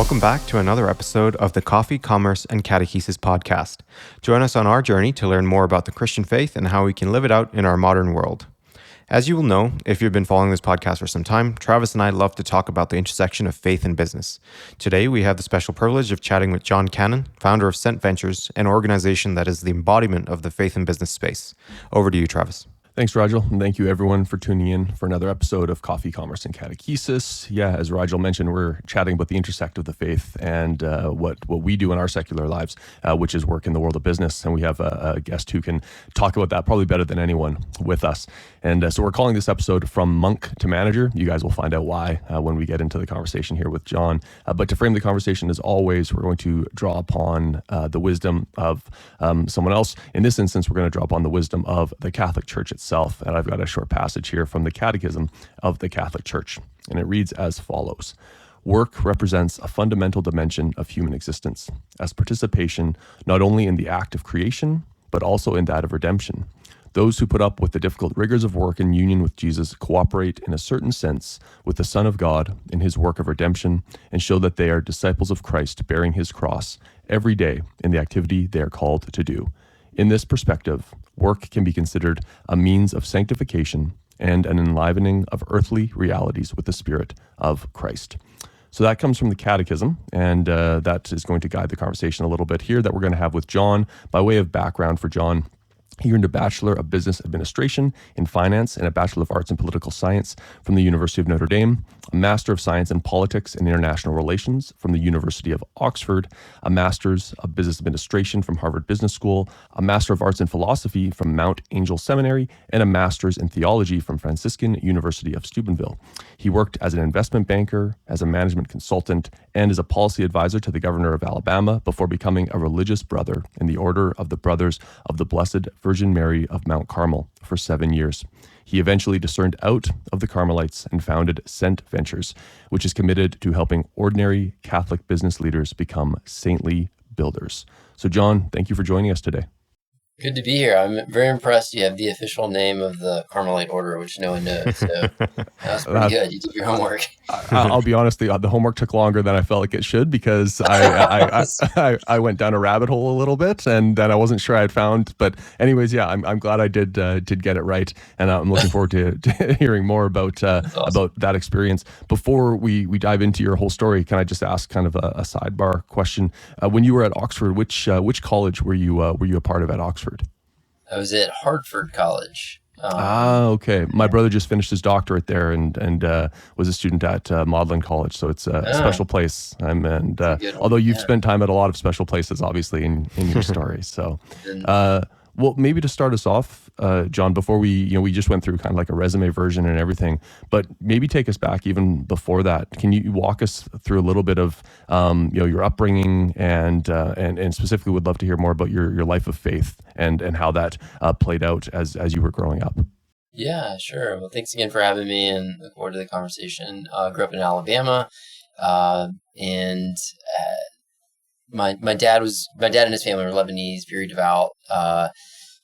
Welcome back to another episode of the Coffee, Commerce, and Catechesis podcast. Join us on our journey to learn more about the Christian faith and how we can live it out in our modern world. As you will know, if you've been following this podcast for some time, Travis and I love to talk about the intersection of faith and business. Today, we have the special privilege of chatting with John Cannon, founder of Cent Ventures, an organization that is the embodiment of the faith and business space. Over to you, Travis. Thanks, Rigel, and thank you everyone for tuning in for another episode of Coffee, Commerce, and Catechesis. Yeah, as Rigel mentioned, we're chatting about the intersect of the faith and what we do in our secular lives, which is work in the world of business. And we have a guest who can talk about that probably better than anyone with us. And so we're calling this episode From Monk to Manager. You guys will find out why when we get into the conversation here with John. But to frame the conversation, as always, we're going to draw upon the wisdom of someone else. In this instance, we're going to draw upon the wisdom of the Catholic Church itself. And I've got a short passage here from the Catechism of the Catholic Church. And it reads as follows. Work represents a fundamental dimension of human existence, as participation not only in the act of creation, but also in that of redemption. Those who put up with the difficult rigors of work in union with Jesus cooperate in a certain sense with the Son of God in his work of redemption and show that they are disciples of Christ bearing his cross every day in the activity they are called to do. In this perspective, work can be considered a means of sanctification and an enlivening of earthly realities with the Spirit of Christ. So that comes from the Catechism, and that is going to guide the conversation a little bit here that we're going to have with John. By way of background for John, he earned a Bachelor of Business Administration in Finance and a Bachelor of Arts in Political Science from the University of Notre Dame, a Master of Science in Politics and International Relations from the University of Oxford, a Master's of Business Administration from Harvard Business School, a Master of Arts in Philosophy from Mount Angel Seminary, and a Master's in Theology from Franciscan University of Steubenville. He worked as an investment banker, as a management consultant, and as a policy advisor to the governor of Alabama before becoming a religious brother in the Order of the Brothers of the Blessed Virgin Mary of Mount Carmel for 7 years. He eventually discerned out of the Carmelites and founded Cent Ventures, which is committed to helping ordinary Catholic business leaders become saintly builders. So, John, thank you for joining us today. Good to be here. I'm very impressed. You have the official name of the Carmelite order, which no one knows. So that's pretty good. You did your homework. I'll be honest, the homework took longer than I felt like it should because I went down a rabbit hole a little bit and then I wasn't sure I'd found. But anyways, yeah, I'm glad I did get it right, and I'm looking forward to hearing more about awesome. About that experience. Before we dive into your whole story, can I just ask kind of a sidebar question? When you were at Oxford, which college were you a part of at Oxford? I was at Hartford College. Okay. My brother just finished his doctorate there and was a student at Magdalen College, so it's a special place. Although you've spent time at a lot of special places, obviously, in your story. So, well, maybe to start us off, John, before we just went through kind of like a resume version and everything, but maybe take us back even before that. Can you walk us through a little bit of your upbringing and specifically would love to hear more about your life of faith and how that played out as you were growing up? Yeah, sure. Well, thanks again for having me and look forward to the conversation. Grew up in Alabama, and my dad and his family were Lebanese, very devout.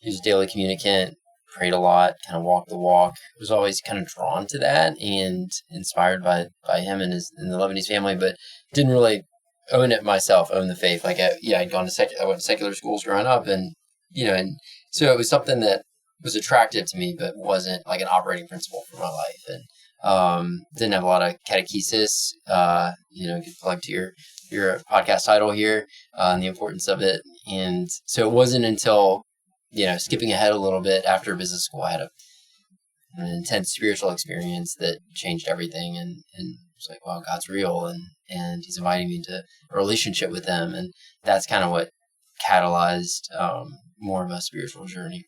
He was a daily communicant, prayed a lot, kind of walked the walk. Was always kind of drawn to that and inspired by him and the Lebanese family, but didn't really own it myself, own the faith. Like, I'd gone to I went to secular schools growing up, and so it was something that was attractive to me, but wasn't like an operating principle for my life. And didn't have a lot of catechesis. Good plug to your podcast title here, and the importance of it. And so it wasn't until skipping ahead a little bit after business school, I had an intense spiritual experience that changed everything, and it's like, wow, God's real, and He's inviting me into a relationship with Him, and that's kind of what catalyzed more of a spiritual journey.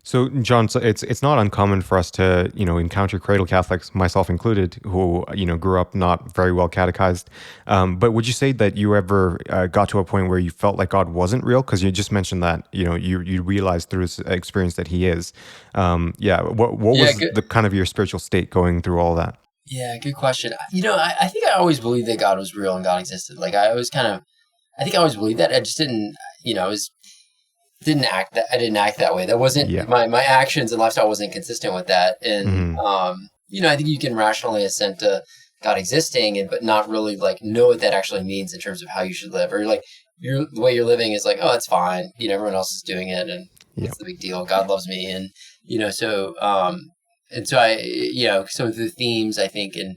So, John, it's not uncommon for us to, encounter cradle Catholics, myself included, who, grew up not very well catechized. But would you say that you ever got to a point where you felt like God wasn't real? Because you just mentioned that, you realized through this experience that He is. What was the kind of your spiritual state going through all that? Yeah, good question. I think I always believed that God was real and God existed. Like, I think I always believed that. I just didn't, I didn't act that way. That wasn't my actions and lifestyle wasn't consistent with that. And I think you can rationally assent to God existing, and but not really like know what that actually means in terms of how you should live, or like the way you're living is like, oh, it's fine, everyone else is doing it, and what's the big deal? God loves me, and so and so I so the themes I think in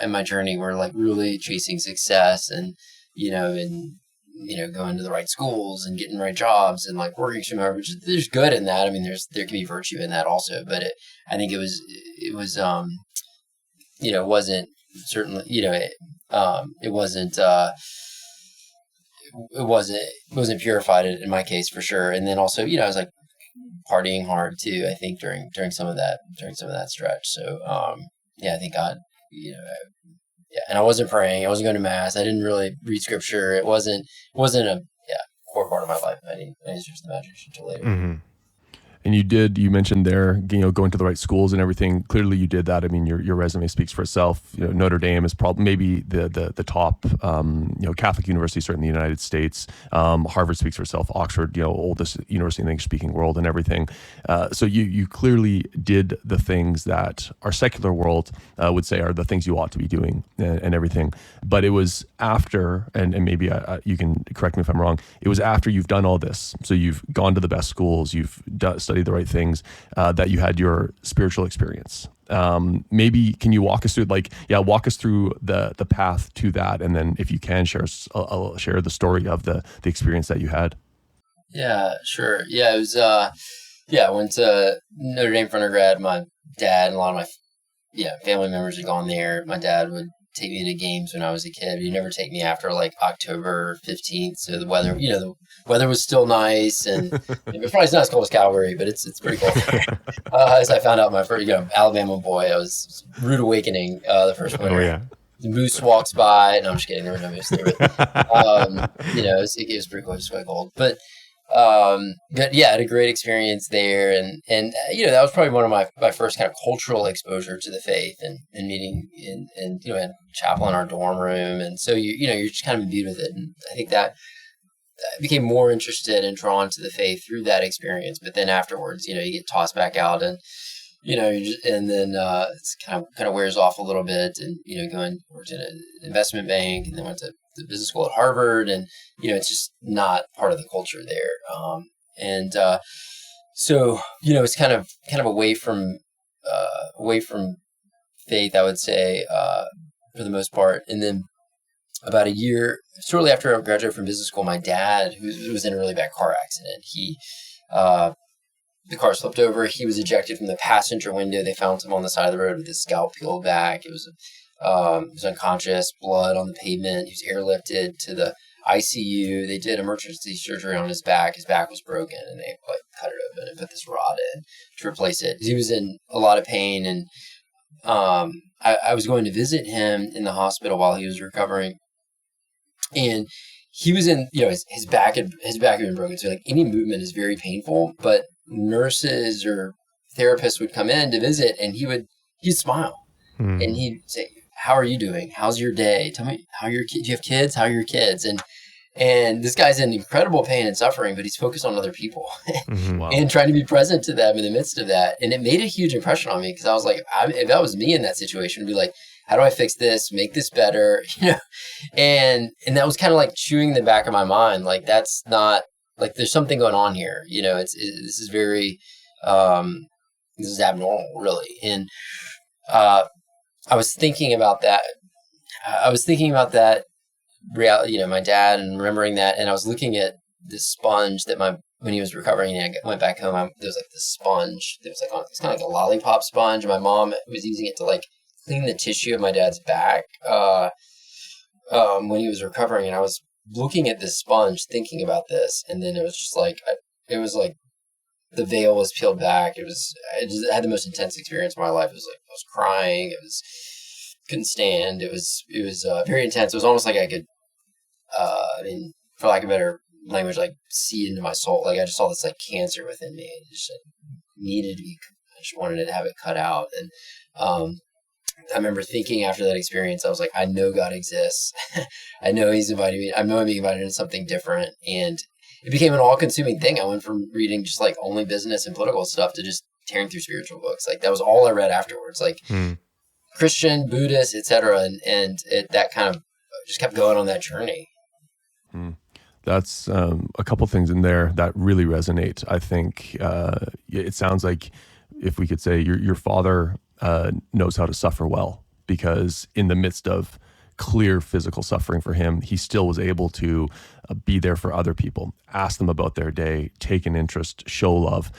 my journey were like really chasing success, and going to the right schools and getting the right jobs and like working extremely hard, which there's good in that. I mean, there can be virtue in that also, but I think it was wasn't certainly, it wasn't purified in my case for sure. And then also, I was like partying hard too, I think during some of that stretch. So, I think God, and I wasn't praying. I wasn't going to mass. I didn't really read scripture. It wasn't a core part of my life. I didn't use the imagination until later. Mm-hmm. And you mentioned there, going to the right schools and everything. Clearly you did that. I mean, your resume speaks for itself. Notre Dame is probably maybe the top, Catholic university, certainly in the United States. Harvard speaks for itself. Oxford, oldest university in the English speaking world and everything. So you clearly did the things that our secular world would say are the things you ought to be doing and everything. But it was after, and maybe you can correct me if I'm wrong, it was after you've done all this. So you've gone to the best schools, you've studied the right things, that you had your spiritual experience. Maybe can you walk us through the path to that, and then if you can share the story of the experience that you had. Yeah, sure. Yeah, it was I went to Notre Dame for undergrad. My dad and a lot of my family members had gone there. My dad would take me to games when I was a kid. He'd never take me after like October 15th. So the weather, the weather was still nice, and it's probably not as cold as Calgary, but it's pretty cold. As I found out my first, Alabama boy, I was rude awakening the first winter. Oh yeah. The moose walks by, and I'm just kidding. There were no moose there, but it was pretty cool. It was quite cold, but I had a great experience there, and that was probably one of my first kind of cultural exposure to the faith, and meeting and had chapel in our dorm room, and so you're just kind of imbued with it, and I think that I became more interested and drawn to the faith through that experience. But then afterwards, you get tossed back out, and and then it's kind of wears off a little bit, and worked in an investment bank, and then went to the business school at Harvard, and it's just not part of the culture there. So it's kind of away from faith, I would say, for the most part. And then about a year shortly after I graduated from business school, my dad, who was in a really bad car accident, the car flipped over. He was ejected from the passenger window. They found him on the side of the road with his scalp peeled back. He was unconscious, blood on the pavement. He was airlifted to the ICU. They did emergency surgery on his back. His back was broken, and they cut it open and put this rod in to replace it. He was in a lot of pain, and I was going to visit him in the hospital while he was recovering, and he was in, his back had been broken, so like any movement is very painful. But nurses or therapists would come in to visit, and he'd smile, and he'd say, "How are you doing? How's your day? Tell me how your kids. Do you have kids? How are your kids?" And this guy's in incredible pain and suffering, but he's focused on other people Wow. and trying to be present to them in the midst of that. And it made a huge impression on me, because I was like, if that was me in that situation, I'd be like, how do I fix this? Make this better? And that was kind of like chewing the back of my mind. Like, that's not like, there's something going on here. This is very, this is abnormal, really. And I was thinking about that. Reality, my dad, and remembering that, and I was looking at this sponge that when he was recovering, and I went back home, there was like this sponge. It was like it's kind of like a lollipop sponge. My mom was using it to like clean the tissue of my dad's back when he was recovering, and I was looking at this sponge, thinking about this, and then it was just like the veil was peeled back. I had the most intense experience of my life. It was like I was crying. Couldn't stand. It was very intense. It was almost like I could, for lack of better language, like see it into my soul. Like I just saw this like cancer within me. It just needed to be. I just wanted to have it cut out. And I remember thinking after that experience, I was like, I know God exists. I know He's inviting me. I know I'm being invited into something different. And it became an all-consuming thing. I went from reading just like only business and political stuff to just tearing through spiritual books. Like that was all I read afterwards. Like. Christian, Buddhist, etc. And that kind of just kept going on that journey. That's a couple things in there that really resonate. I think it sounds like, if we could say, your father knows how to suffer well, because in the midst of clear physical suffering for him, he still was able to be there for other people, ask them about their day, take an interest, show love,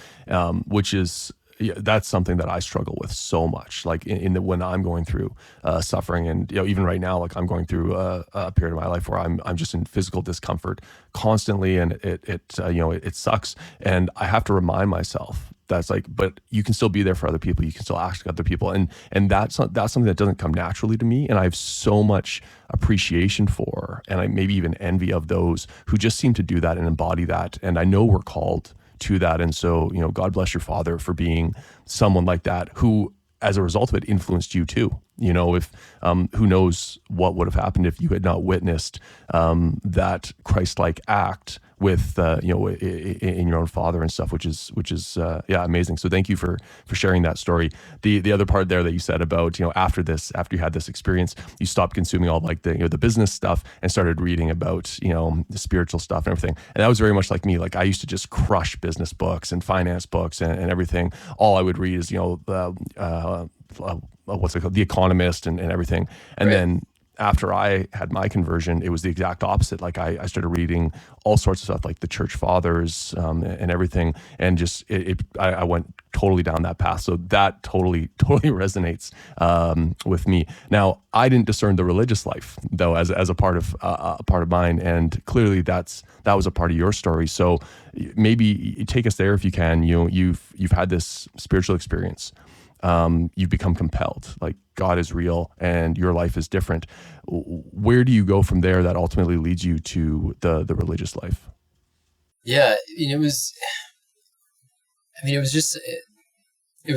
which is, that's something that I struggle with so much. Like when I'm going through suffering, and even right now, like I'm going through a period of my life where I'm just in physical discomfort constantly, and it sucks, and I have to remind myself that's like, but you can still be there for other people. You can still ask other people, and that's something that doesn't come naturally to me, and I have so much appreciation for, and I maybe even envy of those who just seem to do that and embody that. And I know we're called to that. And so, God bless your father for being someone like that, who, as a result of it, influenced you too. If who knows what would have happened if you had not witnessed that Christ-like act with in your own father and stuff, which is amazing. So thank you for sharing that story. The other part there that you said about after you had this experience, you stopped consuming all like the business stuff and started reading about the spiritual stuff and everything. And that was very much like me. Like I used to just crush business books and finance books and everything. All I would read is what's it called, The Economist and everything. And then after I had my conversion, it was the exact opposite. Like I started reading all sorts of stuff, like the church fathers and everything, and just I went totally down that path. So that totally resonates with me. Now, I didn't discern the religious life though as a part of mine, and clearly that was a part of your story. So maybe take us there if you can. You've had this spiritual experience. You've become compelled, like God is real and your life is different. Where do you go from there that ultimately leads you to the religious life? Yeah, it was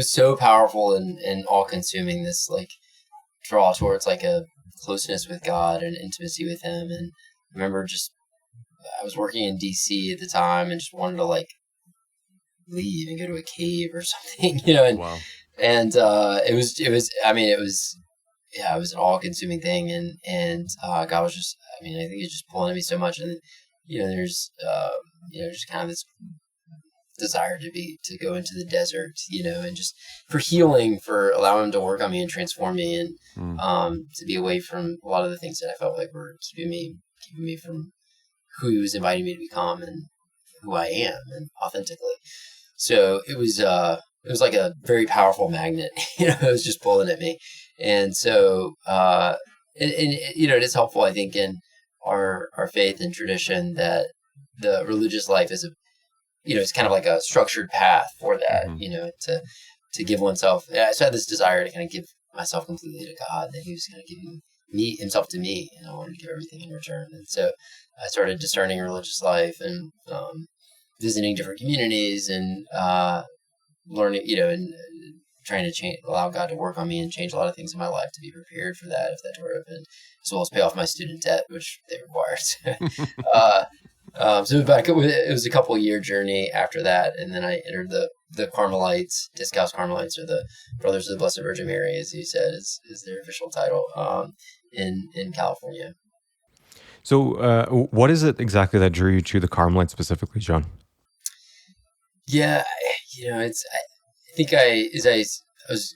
so powerful and all consuming, this like draw towards like a closeness with God and intimacy with him. And I remember I was working in DC at the time and just wanted to like leave and go to a cave or something, and Wow. And it was an all consuming thing, and God was just, I think it's just pulling at me so much. And there's just kind of this desire to go into the desert, and just for healing, for allowing him to work on me and transform me, and to be away from a lot of the things that I felt like were keeping me from who he was inviting me to become and who I am, and authentically. So it was like a very powerful magnet, it was just pulling at me. And so, it is helpful, I think, in our faith and tradition that the religious life is it's kind of like a structured path for that, to give oneself. So I had this desire to kind of give myself completely to God, that he was kind of giving himself to me, and I wanted to give everything in return. And so I started discerning religious life and, visiting different communities and, learning, and trying to allow God to work on me and change a lot of things in my life to be prepared for that, if that were open, as well as pay off my student debt, which they required. So it was a couple year journey after that, and then I entered the Carmelites, Discalced Carmelites, or the Brothers of the Blessed Virgin Mary, as you said, is their official title, in California. So, what is it exactly that drew you to the Carmelites specifically, John? Yeah, I think I was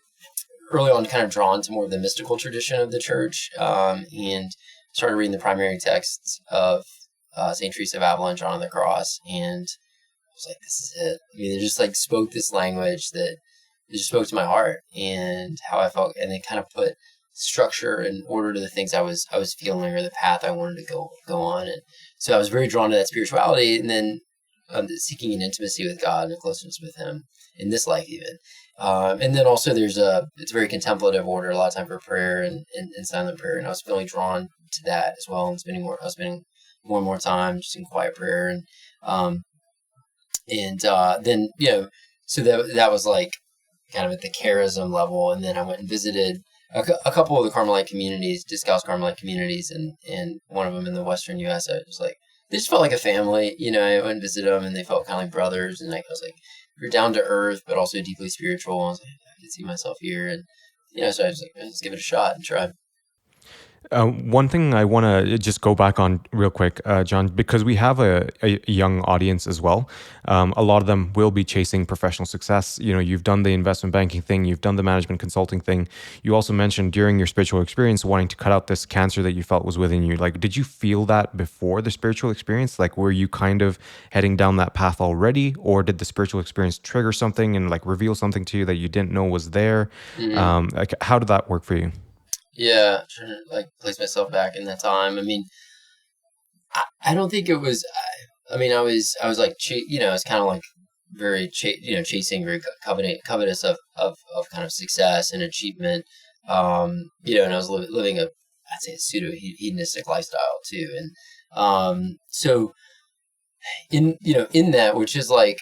early on kind of drawn to more of the mystical tradition of the church, and started reading the primary texts of St. Teresa of Avila and John of the Cross, and I was like, this is it. They just like spoke this language that it just spoke to my heart and how I felt, and it kind of put structure and order to the things I was feeling, or the path I wanted to go on. And so I was very drawn to that spirituality, and then seeking an intimacy with God and a closeness with him in this life even. And then also it's a very contemplative order, a lot of time for prayer and silent prayer. And I was feeling drawn to that as well, and I was spending more and more time just in quiet prayer. And then, so that was like kind of at the charism level. And then I went and visited a couple of the Carmelite communities, Discalced Carmelite communities, and one of them in the Western U.S. I was like, they just felt like a family, I went and visited them, and they felt kind of like brothers. And I was like, you're down to earth, but also deeply spiritual. I was like, I could see myself here. And so I was like, let's give it a shot and try. One thing I want to just go back on real quick, John, because we have a young audience as well. A lot of them will be chasing professional success. You've done the investment banking thing, you've done the management consulting thing. You also mentioned during your spiritual experience wanting to cut out this cancer that you felt was within you. Like, did you feel that before the spiritual experience? Like, were you kind of heading down that path already, or did the spiritual experience trigger something and like reveal something to you that you didn't know was there? Like, how did that work for you? Yeah, trying to like place myself back in that time. I mean, I don't think it was. I mean, I was like, I was kind of like very, chasing, very covetous of kind of success and achievement. And I was living I'd say a pseudo hedonistic lifestyle too. And so in that, which is like,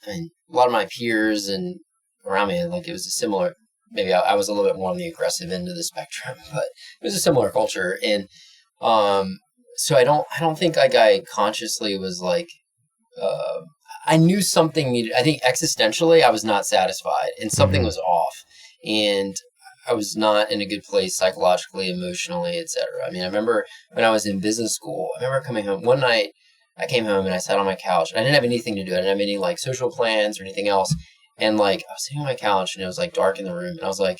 I mean, a lot of my peers and around me, like it was a similar. Maybe I was a little bit more on the aggressive end of the spectrum, but it was a similar culture. And so I don't think like I consciously was like, I knew something needed. I think existentially I was not satisfied, and something was off, and I was not in a good place psychologically, emotionally, etc. I mean, I remember when I was in business school. I remember coming home one night. I came home and I sat on my couch. And I didn't have anything to do. I didn't have any like social plans or anything else. And like I was sitting on my couch and it was like dark in the room, and I was like,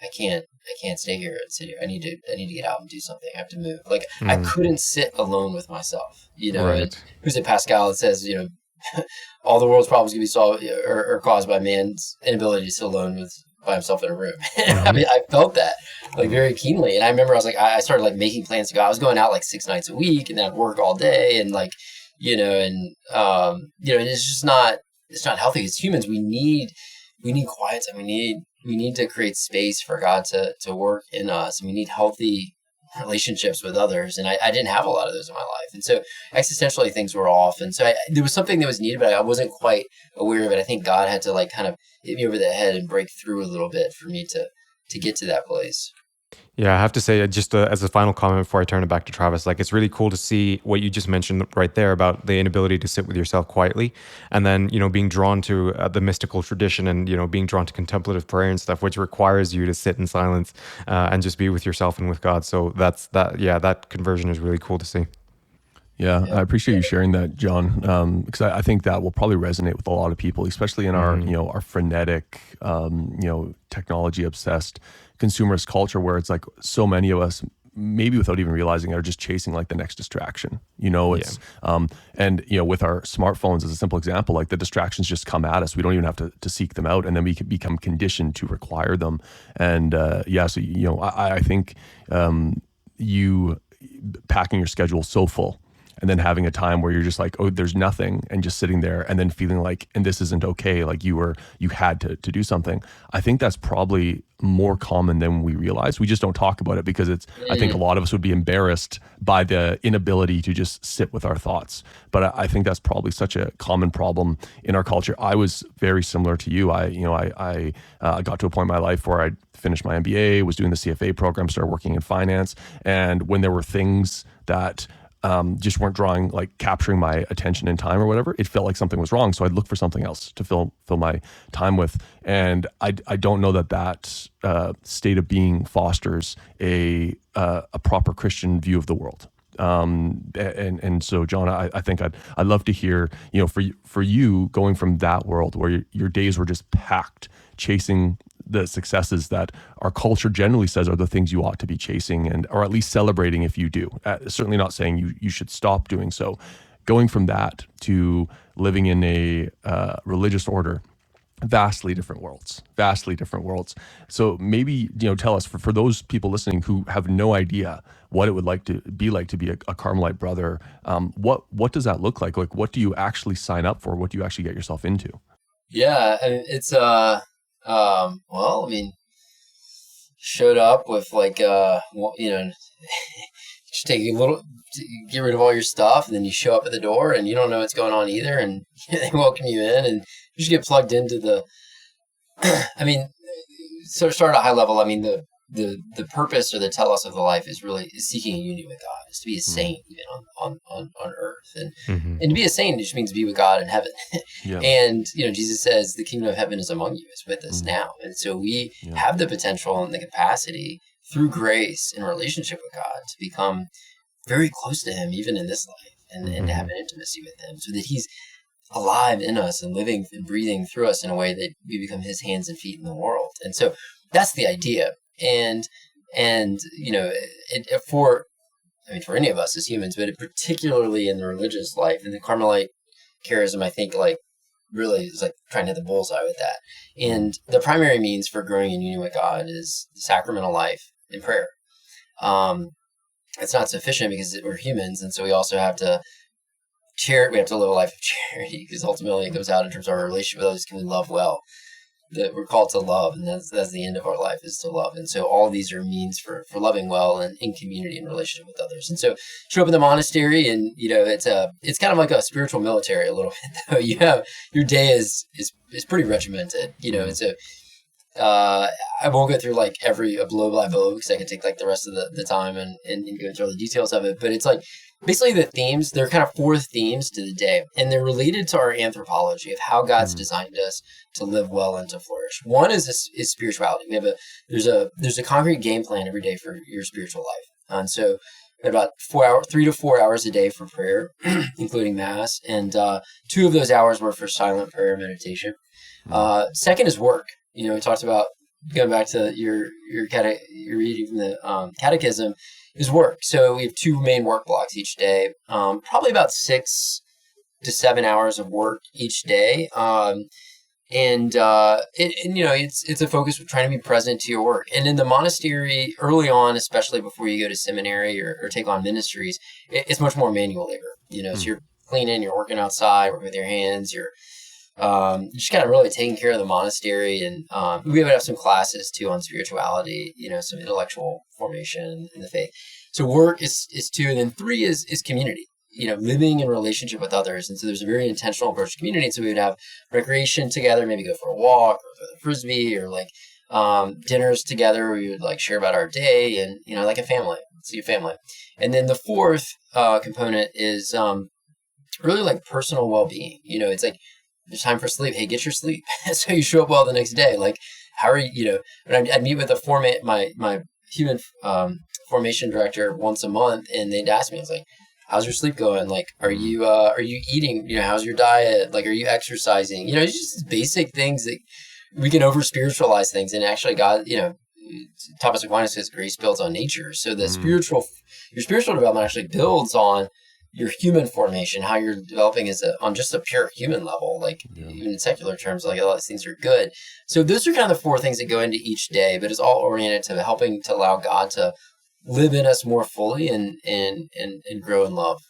I can't stay here and sit here. I need to get out and do something. I have to move. Like I couldn't sit alone with myself. Right. And who's it, Pascal, that says, all the world's problems can be solved or caused by man's inability to sit alone by himself in a room. I mean, I felt that like very keenly. And I remember I was like, I started like making plans to go. I was going out like 6 nights a week, and then I'd work all day, and like, and it's just not. It's not healthy. As humans, we need quiet time. We need to create space for God to work in us. And we need healthy relationships with others. And I didn't have a lot of those in my life. And so existentially things were off. And so there was something that was needed, but I wasn't quite aware of it. I think God had to like kind of hit me over the head and break through a little bit for me to get to that place. Yeah, I have to say, just as a final comment before I turn it back to Travis, like it's really cool to see what you just mentioned right there about the inability to sit with yourself quietly, and then being drawn to the mystical tradition, and being drawn to contemplative prayer and stuff, which requires you to sit in silence and just be with yourself and with God. So that conversion is really cool to see. Yeah, I appreciate you sharing that, John, because I think that will probably resonate with a lot of people, especially in our our frenetic, technology obsessed consumerist culture, where it's like so many of us, maybe without even realizing it, are just chasing like the next distraction. It's and with our smartphones as a simple example, like the distractions just come at us. We don't even have to seek them out, and then we can become conditioned to require them. And so I think you packing your schedule so full, and then having a time where you're just like, oh, there's nothing, and just sitting there, and then feeling like, and this isn't okay, like you had to do something. I think that's probably more common than we realize. We just don't talk about it because I think a lot of us would be embarrassed by the inability to just sit with our thoughts. But I think that's probably such a common problem in our culture. I was very similar to you. I got to a point in my life where I finished my MBA, was doing the CFA program, started working in finance, and when there were things that just weren't capturing my attention and time or whatever, it felt like something was wrong. So I'd look for something else to fill my time with. And I don't know that state of being fosters a proper Christian view of the world. And so, John, I think I'd love to hear, for you going from that world where your days were just packed chasing the successes that our culture generally says are the things you ought to be chasing, or at least celebrating if you do. Certainly not saying you should stop doing so. Going from that to living in a religious order, vastly different worlds. So maybe, tell us, for those people listening who have no idea what it would be like to be a Carmelite brother, what does that look like? Like, what do you actually sign up for? What do you actually get yourself into? Yeah, I mean, it's showed up with like just take a little, get rid of all your stuff, and then you show up at the door and you don't know what's going on either, and they welcome you in, and you just get plugged into the. I mean, so start at a high level. I mean, the purpose or the telos of the life is really seeking a union with God, is to be a saint even on earth. And to be a saint just means to be with God in heaven. Yeah. And, Jesus says the kingdom of heaven is among you, it's with us now. And so we have the potential and the capacity through grace in relationship with God to become very close to him, even in this life, and to have an intimacy with him, so that he's alive in us and living and breathing through us in a way that we become his hands and feet in the world. And so that's the idea. And for any of us as humans, but particularly in the religious life, and the Carmelite charism, I think, like, really is like trying to hit the bullseye with that. And the primary means for growing in union with God is the sacramental life and prayer. It's not sufficient because we're humans, and so we also have to we have to live a life of charity, because ultimately it goes out in terms of our relationship with others. Can we love well? That we're called to love, and that's the end of our life, is to love. And so all of these are means for loving well and in community and relationship with others. And so show up in the monastery, and it's kind of like a spiritual military a little bit, though. You have your day is pretty regimented, and so I won't go through like every blow by blow, because I could take like the rest of the time and go through all the details of it. But it's like basically the themes, there are kind of 4 themes to the day, and they're related to our anthropology of how God's designed us to live well and to flourish. One is spirituality. There's a concrete game plan every day for your spiritual life. And so about 3 to 4 hours a day for prayer, including mass, and 2 of those hours were for silent prayer and meditation. Second is work. We talked about, going back to your reading from the catechism, is work. So we have 2 main work blocks each day, probably about 6 to 7 hours of work each day. It's a focus of trying to be present to your work. And in the monastery, early on, especially before you go to seminary or take on ministries, it's much more manual labor. So you're cleaning, you're working outside, working with your hands, you're just kind of really taking care of the monastery. And we would have some classes too on spirituality, some intellectual formation in the faith. So work is 2, and then 3 is community, living in relationship with others. And so there's a very intentional approach to community. And so we would have recreation together, maybe go for a walk or throw the frisbee, or like dinners together where we would like share about our day, and like a family, see a family. And then the 4th component is really like personal well-being. It's like, there's time for sleep. Hey, get your sleep so you show up well the next day. Like, how are you? When I'd meet with my human formation director once a month, and they'd ask me, I was like, how's your sleep going? Like, are you eating? How's your diet? Like, are you exercising? It's just basic things that we can over spiritualize things, and actually God, Thomas Aquinas says grace builds on nature. So your spiritual development actually builds on your human formation, how you're developing on just a pure human level, like even in secular terms, like a lot of these things are good. So those are kind of the 4 things that go into each day, but it's all oriented to helping to allow God to live in us more fully and grow in love.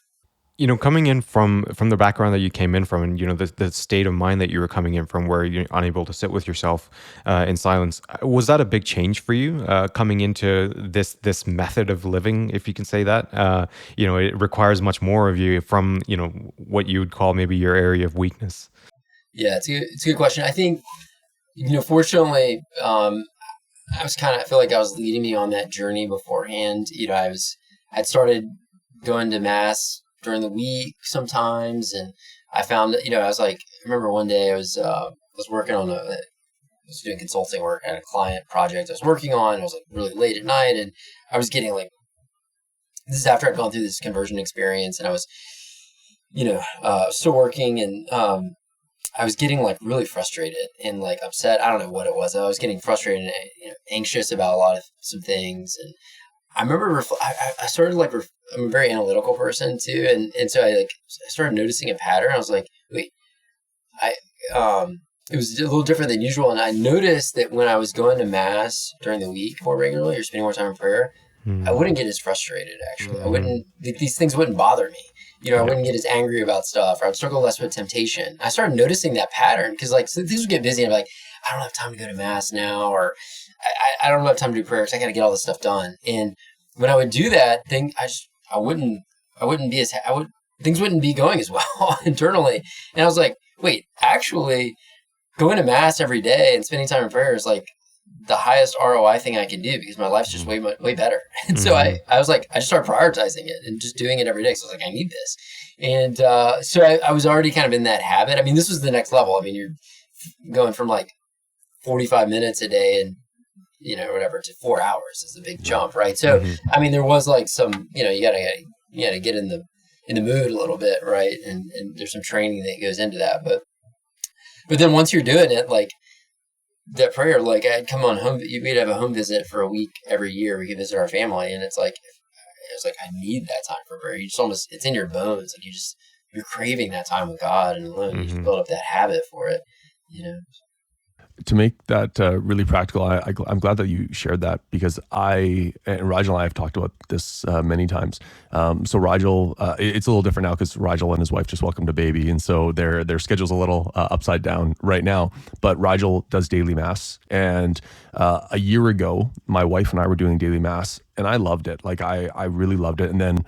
Coming in from the background that you came in from, and the state of mind that you were coming in from, where you're unable to sit with yourself in silence, was that a big change for you coming into this method of living, if you can say that? It requires much more of you from what you would call maybe your area of weakness. Yeah, it's a good question. I think fortunately, I feel like I was leading me on that journey beforehand. I'd started going to mass during the week sometimes, and I found that, I remember one day I was working on I was doing consulting work at a client project I was working on. It was like really late at night, and I was getting this is after I'd gone through this conversion experience, and I was, still working, and I was getting like really frustrated and like upset. I don't know what it was. I was getting frustrated and anxious about some things, and I remember I started I'm a very analytical person too, and so I started noticing a pattern. I was like, wait, it was a little different than usual, and I noticed that when I was going to mass during the week more regularly or spending more time in prayer, I wouldn't get as frustrated. Actually, I wouldn't. These things wouldn't bother me. I wouldn't get as angry about stuff, or I'd struggle less with temptation. I started noticing that pattern because things would get busy, and I'm like, I don't have time to go to mass now, or I don't have time to do prayer because I got to get all this stuff done. And when I would do that, things wouldn't be going as well internally. And I was like, wait, actually going to mass every day and spending time in prayer is like the highest ROI thing I can do because my life's just way better. And so I was like, I just started prioritizing it and just doing it every day. So I was like, I need this. And so I was already kind of in that habit. I mean, this was the next level. I mean, you're going from like 45 minutes a day and, whatever to 4 hours is a big jump, right? So, I mean, there was like some, you gotta get in the mood a little bit, right? And there's some training that goes into that. But then once you're doing it, like that prayer, like I'd come on home, we'd have a home visit for a week every year. We could visit our family, and it's like I need that time for prayer. You just almost, it's in your bones. Like you're craving that time with God and alone. You just build up that habit for it, To make that really practical, I'm glad that you shared that, because and Rigel and I have talked about this many times. So Rigel, it's a little different now because Rigel and his wife just welcomed a baby, and so their schedule's a little upside down right now. But Rigel does daily mass, and a year ago, my wife and I were doing daily mass, and I loved it. Like I really loved it, and then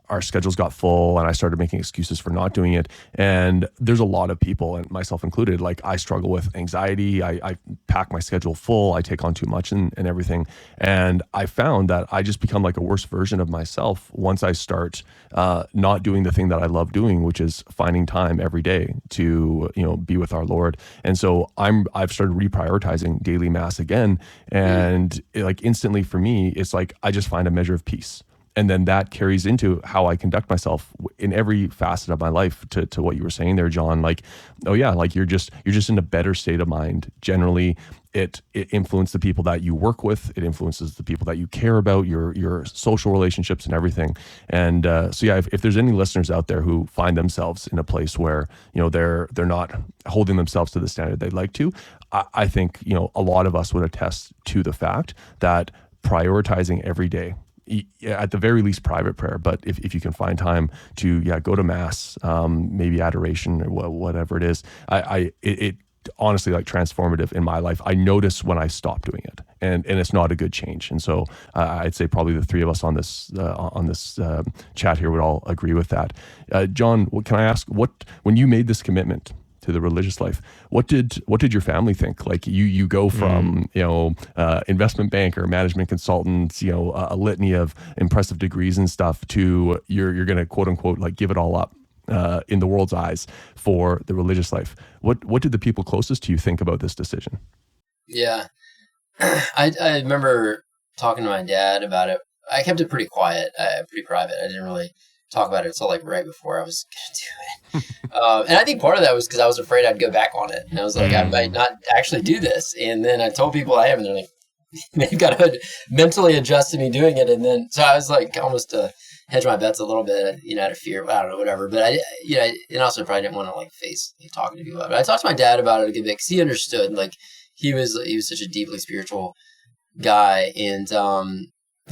our schedules got full and I started making excuses for not doing it. And there's a lot of people, and myself included, like I struggle with anxiety. I pack my schedule full. I take on too much and everything. And I found that I just become like a worse version of myself once I start not doing the thing that I love doing, which is finding time every day to, be with our Lord. And so I've started reprioritizing daily mass again. And like instantly for me, it's like, I just find a measure of peace. And then that carries into how I conduct myself in every facet of my life, to what you were saying there, John. Like, oh yeah, like you're just in a better state of mind. Generally, it influences the people that you work with. It influences the people that you care about, your social relationships and everything. And so yeah, if there's any listeners out there who find themselves in a place where they're not holding themselves to the standard they'd like to, I think a lot of us would attest to the fact that prioritizing every day, at the very least private prayer, but if you can find time to go to mass, maybe adoration or whatever it is, it honestly, like, transformative in my life. I notice when I stop doing it, and it's not a good change. And so I'd say probably the three of us on this chat here would all agree with that. John, can I ask, when you made this commitment to the religious life, what did your family think? Like you go from investment banker, management consultant, a litany of impressive degrees and stuff, to you're going to quote unquote like give it all up in the world's eyes for the religious life. What did the people closest to you think about this decision? Yeah, I remember talking to my dad about it. I kept it pretty quiet, pretty private. I didn't really talk about it until like right before I was going to do it. And I think part of that was because I was afraid I'd go back on it. And I was like, I might not actually do this. And then I told people I am, and they're like, they've got to mentally adjust to me doing it. And then, so I was like almost to hedge my bets a little bit, out of fear, I don't know, whatever. But and also probably didn't want to like face talking to people about it. But I talked to my dad about it a good bit because he understood, like he was such a deeply spiritual guy. And,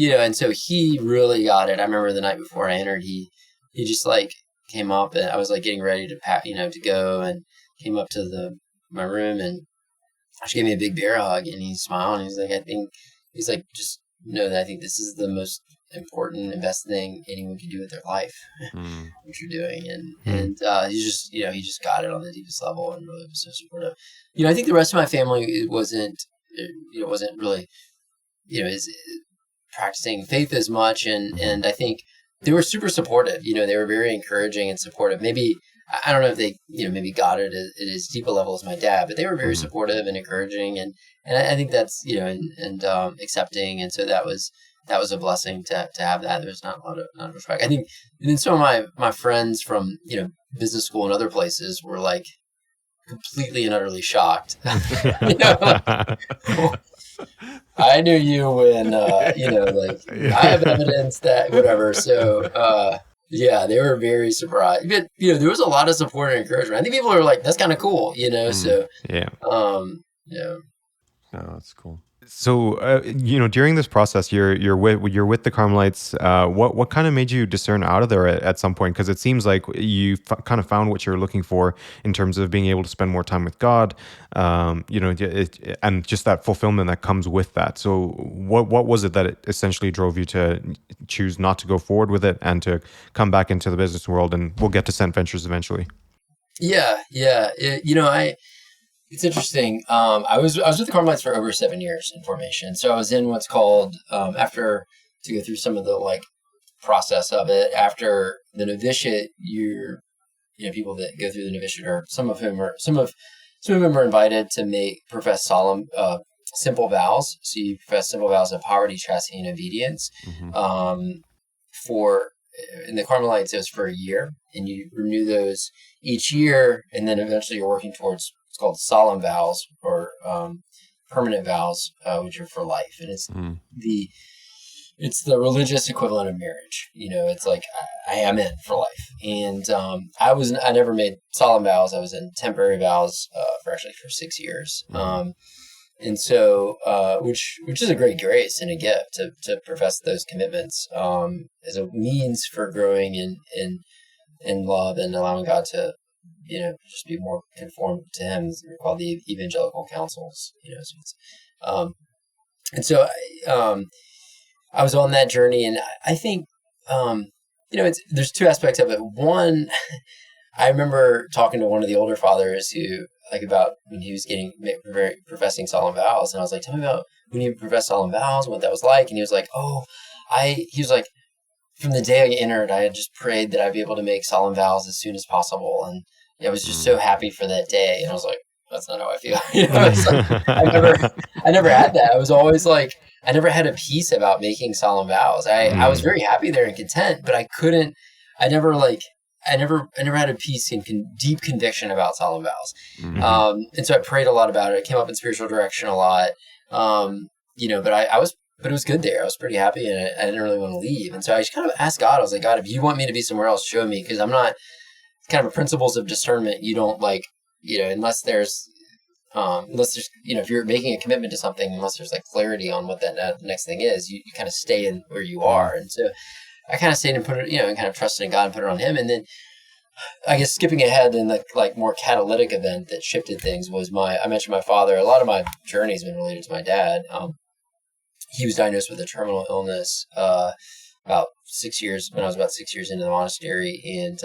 and so he really got it. I remember the night before I entered, he just like came up, and I was like getting ready to pack, to go, and came up to my room and just gave me a big bear hug, and he smiled, and he's like, just know that I think this is the most important and best thing anyone can do with their life, what you're doing. And he just got it on the deepest level and really was so supportive. I think the rest of my family wasn't really, is practicing faith as much. And I think they were super supportive. They were very encouraging and supportive. Maybe, I don't know if they, maybe got it at as deep a level as my dad, but they were very supportive and encouraging. And I think that's, and accepting. And so that was a blessing to have that. There's not a lot of pushback. I think, and then some of my friends from, business school and other places were like completely and utterly shocked. I knew you when, I have evidence that whatever. So, they were very surprised. But, there was a lot of support and encouragement. I think people are like, that's kind of cool, so. Yeah. No, that's cool. So, during this process, you're with the Carmelites. What kind of made you discern out of there at some point? Because it seems like you kind of found what you're looking for in terms of being able to spend more time with God, and just that fulfillment that comes with that. So, what was it that it essentially drove you to choose not to go forward with it and to come back into the business world? And we'll get to Cent Ventures eventually. Yeah. It's interesting. I was with the Carmelites for over 7 years in formation. So I was in what's called after to go through some of the like process of it. After the novitiate, people that go through the novitiate are some of them are invited to profess solemn simple vows. So you profess simple vows of poverty, chastity, and obedience. For in the Carmelites, it was for a year, and you renew those each year, and then eventually you're working towards what's called solemn vows or permanent vows, which are for life, and it's the religious equivalent of marriage. It's like I am in for life, and I never made solemn vows. I was in temporary vows for 6 years. And so, which is a great grace and a gift to profess those commitments as a means for growing in love and allowing God to, just be more conformed to Him. They're called the evangelical counsels. And so I was on that journey, and I think there's two aspects of it. One, I remember talking to one of the older fathers who, like, about when he was professing solemn vows, and I was like, tell me about when you professed solemn vows, what that was like. And he was like, he was like, from the day I entered, I had just prayed that I'd be able to make solemn vows as soon as possible, and I was just so happy for that day. And I was like, that's not how I feel. I never had that. I was always like, I never had a peace about making solemn vows. I was very happy there and content, but I never had a peace and deep conviction about solemn vows. And so I prayed a lot about it. It came up in spiritual direction a lot. But it was good there. I was pretty happy, and I didn't really want to leave. And so I just kind of asked God, I was like, God, if you want me to be somewhere else, show me. Cause I'm not kind of principles of discernment. You don't unless there's, if you're making a commitment to something, unless there's like clarity on what that next thing is, you kind of stay in where you are. And so I kind of stayed and put it, and kind of trusted in God and put it on Him. And then I guess skipping ahead in the more catalytic event that shifted things was I mentioned my father. A lot of my journey has been related to my dad. He was diagnosed with a terminal illness about 6 years, when I was about 6 years into the monastery. And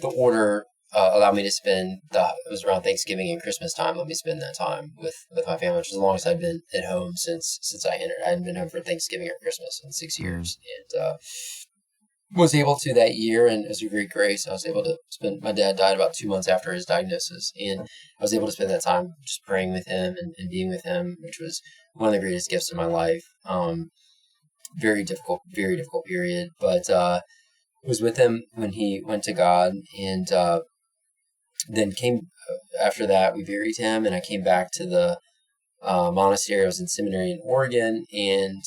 the order allowed me to spend, it was around Thanksgiving and Christmas time, let me spend that time with my family, which is the longest I've been at home since I entered. I hadn't been home for Thanksgiving or Christmas in 6 years. And was able to that year, and it was a great grace. I was able to my dad died about 2 months after his diagnosis, and I was able to spend that time just praying with him and being with him, which was one of the greatest gifts of my life. Very difficult period, but was with him when he went to God, and then came after that, we buried him, and I came back to the monastery. I was in seminary in Oregon, and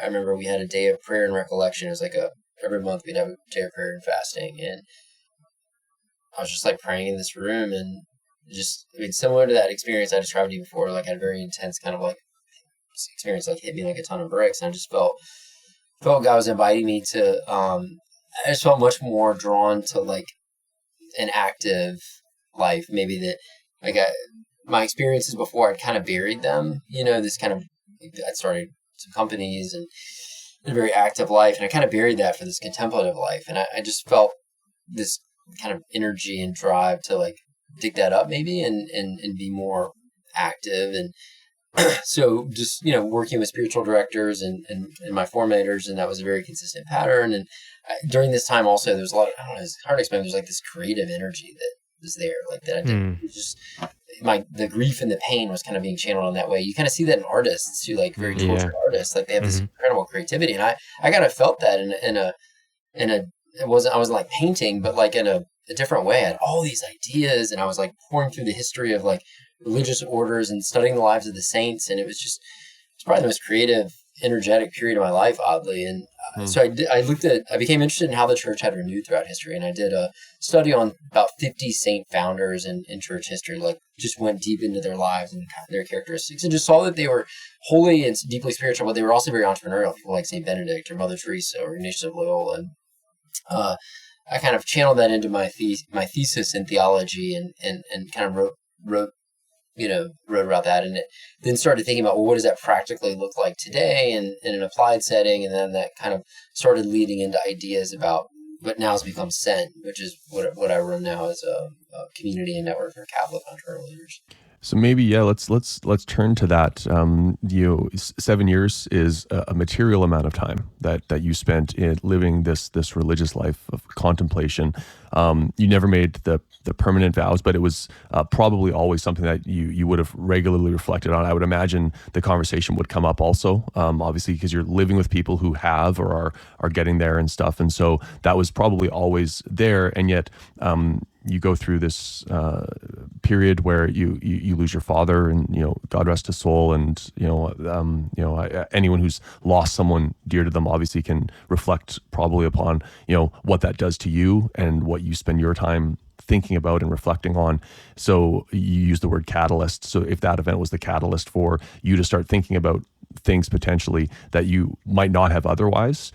I remember we had a day of prayer and recollection. It was like every month we'd have a day of prayer and fasting, and I was just like praying in this room, and similar to that experience I described to you before, like I had a very intense kind of like experience, like hit me like a ton of bricks, and I just felt God was inviting me to, I just felt much more drawn to like an active life, maybe that my experiences before, I'd kind of buried them, this kind of, I'd started some companies and a very active life, and I kind of buried that for this contemplative life, and I just felt this kind of energy and drive to like dig that up maybe and be more active. And so just working with spiritual directors and my formators, and that was a very consistent pattern. And during this time also, there was a lot of, I don't know, it's hard to explain, there's like this creative energy that was there, like that I did. It was just the grief and the pain was kind of being channeled in that way. You kind of see that in artists too, like very tortured artists, like they have this incredible creativity, and I kind of felt that in a I wasn't like painting, but like in a different way. I had all these ideas, and I was like pouring through the history of like religious orders and studying the lives of the saints, and it's probably the most creative, energetic period of my life, oddly. And so I became interested in how the church had renewed throughout history, and I did a study on about 50 saint founders in church history, like just went deep into their lives and their characteristics, and just saw that they were holy and deeply spiritual, but they were also very entrepreneurial, people like St. Benedict or Mother Teresa or Ignatius of Loyola. And I kind of channeled that into my thesis in theology, and kind of wrote about that, and then started thinking about, well, what does that practically look like today in an applied setting, and then that kind of started leading into ideas about what now has become Sent, which is what I run now as a community and network for Catholic entrepreneur leaders. So maybe, yeah, let's turn to that. 7 years is a material amount of time that you spent in living this religious life of contemplation. You never made the permanent vows, but it was probably always something that you would have regularly reflected on. I would imagine the conversation would come up also, obviously, because you're living with people who have or are getting there and stuff, and so that was probably always there. And yet, you go through this period where you lose your father, and God rest his soul, and anyone who's lost someone dear to them obviously can reflect probably upon what that does to you and what you spend your time thinking about and reflecting on. So you use the word catalyst. So if that event was the catalyst for you to start thinking about things potentially that you might not have otherwise,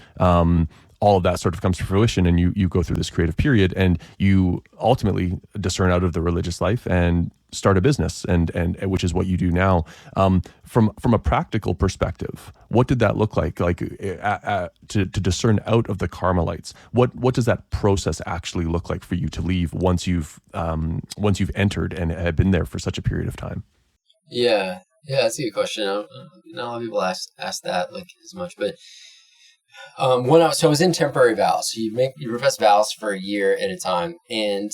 all of that sort of comes to fruition, and you go through this creative period, and you ultimately discern out of the religious life and start a business, and which is what you do now. From a practical perspective, what did that look like? Like to discern out of the Carmelites, what does that process actually look like for you to leave once you've entered and have been there for such a period of time? Yeah, that's a good question. Not a lot of people ask that like as much, but I was in temporary vows. So you profess vows for a year at a time, and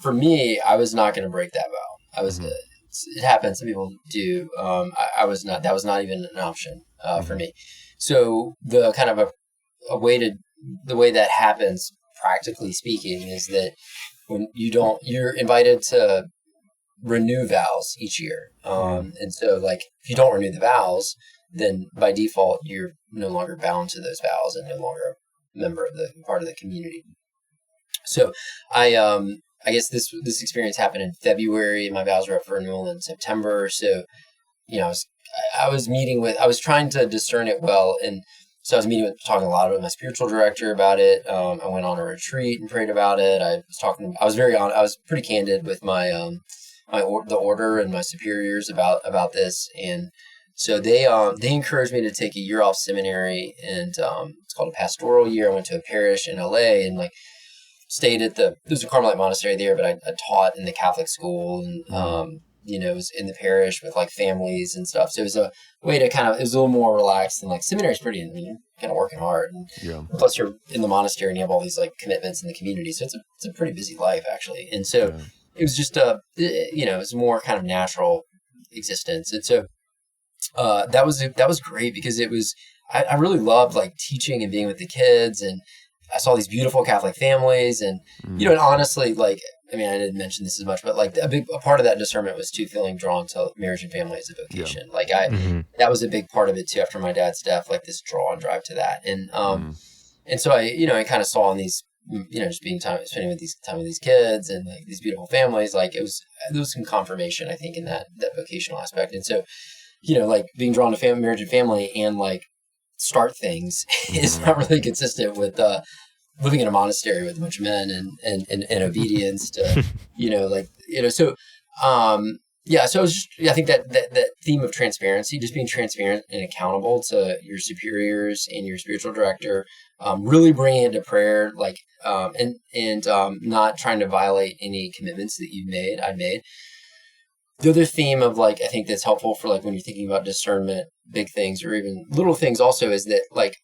for me, I was not going to break that vow. I was. It happens. Some people do. I was not. That was not even an option for me. So the kind of the way that happens, practically speaking, is that when you're invited to renew vows each year. And so like if you don't renew the vows, then by default you're no longer bound to those vows and no longer a member of the part of the community. So I guess this experience happened in February. My vows were up for renewal in September. So, I was trying to discern it well. And so I was talking a lot with my spiritual director about it. I went on a retreat and prayed about it. I was pretty candid with my, the order and my superiors about this. And so they encouraged me to take a year off seminary, and it's called a pastoral year. I went to a parish in LA and stayed at there's a Carmelite monastery there, but I taught in the Catholic school, and was in the parish with families and stuff. So it was a way to it was a little more relaxed, and seminary is pretty, kind of working hard. And plus you're in the monastery and you have all these commitments in the community. So it's a pretty busy life actually. And so it was just it was more kind of natural existence. And so that was great because it was, I really loved teaching and being with the kids, and I saw these beautiful Catholic families, and and honestly, I didn't mention this as much, but a part of that discernment was too feeling drawn to marriage and family as a vocation. That was a big part of it too. After my dad's death, this draw and drive to that, and so I kind of saw in these, just spending time with these kids and these beautiful families, there was some confirmation, I think, in that vocational aspect, and so being drawn to marriage and family and start things is not really consistent with living in a monastery with a bunch of men and obedience to so so it was just, I think that theme of transparency, just being transparent and accountable to your superiors and your spiritual director, really bringing it to prayer, and not trying to violate any commitments that I made. The other theme of I think that's helpful for when you're thinking about discernment, big things or even little things also, is that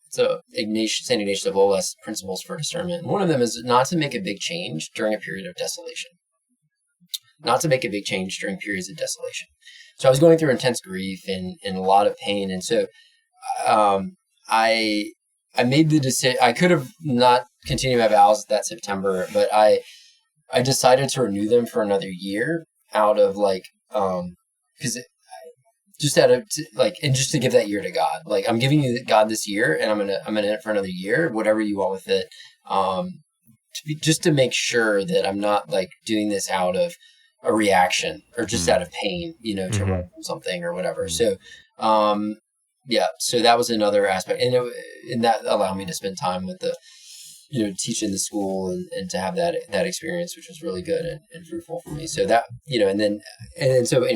St. Ignatius of Loyola's principles for discernment. And one of them is not to make a big change during a period of desolation. Not to make a big change during periods of desolation. So I was going through intense grief and a lot of pain. And so I made the decision. I could have not continued my vows that September, but I decided to renew them for another year out of because just out of and just to give that year to God. I'm giving you God this year, and I'm gonna in it for another year, whatever you want with it. Just to make sure that I'm not doing this out of a reaction or just out of pain, to run from something or whatever. So, so that was another aspect, and that allowed me to spend time with the, teaching the school and to have that experience, which was really good and fruitful for me. So that, so I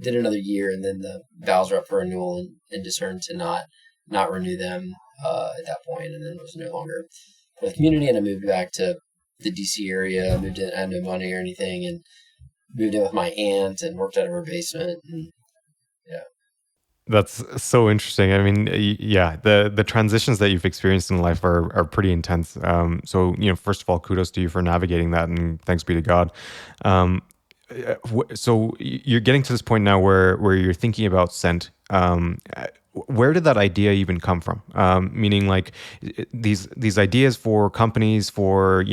did another year, and then the vows were up for renewal, and discerned to not renew them at that point, and then it was no longer for the community, and I moved back to the DC area. I had no money or anything, and moved in with my aunt and worked out of her basement. And yeah. That's so interesting. I mean, yeah, the transitions that you've experienced in life are pretty intense. So, first of all, kudos to you for navigating that, and thanks be to God. Um, so you're getting to this point now where you're thinking about scent. Where did that idea even come from? Meaning, like these ideas for companies for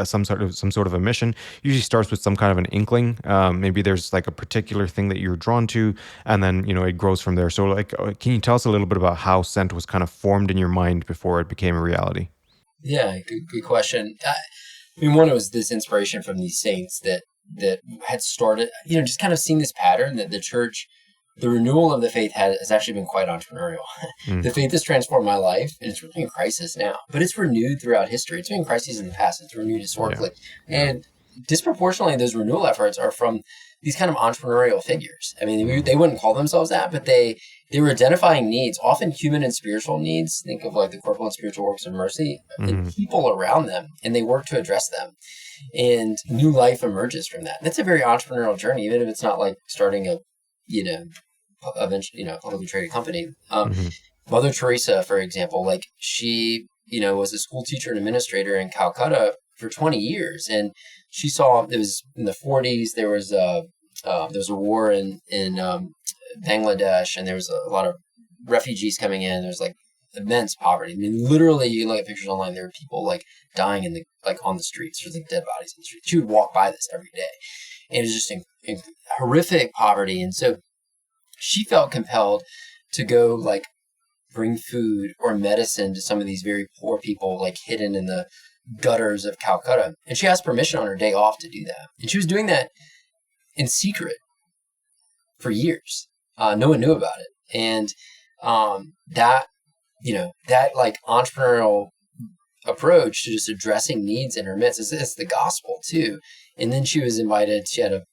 some sort of a mission usually starts with some kind of an inkling. Maybe there's like a particular thing that you're drawn to, and then it grows from there. So, like, can you tell us a little bit about how scent was kind of formed in your mind before it became a reality? Yeah, good question. I mean, one, it was this inspiration from these saints that had started, just kind of seeing this pattern that the church, the renewal of the faith has actually been quite entrepreneurial. The faith has transformed my life, and it's really in crisis now, but it's renewed throughout history. It's been in crises in the past. It's renewed historically. Yeah. And disproportionately, those renewal efforts are from these kind of entrepreneurial figures. I mean, they wouldn't call themselves that, but they were identifying needs, often human and spiritual needs. Think of like the corporal and spiritual works of mercy and people around them, and they work to address them. And new life emerges from that. That's a very entrepreneurial journey, even if it's not like starting a, publicly traded company. Mother Teresa, for example, like she, was a school teacher and administrator in Calcutta for 20 years. And she saw, it was in the 40s, there was a war in Bangladesh, and there was a lot of refugees coming in. There's like immense poverty. I mean, literally, you look at pictures online, there were people like dying on the streets. There's like dead bodies in the streets. She would walk by this every day. And it was just horrific poverty. And so she felt compelled to go like bring food or medicine to some of these very poor people, like hidden in the gutters of Calcutta. And she asked permission on her day off to do that. And she was doing that in secret for years. No one knew about it. And that like entrepreneurial approach to just addressing needs in her midst is the gospel too. And then she was invited, she had a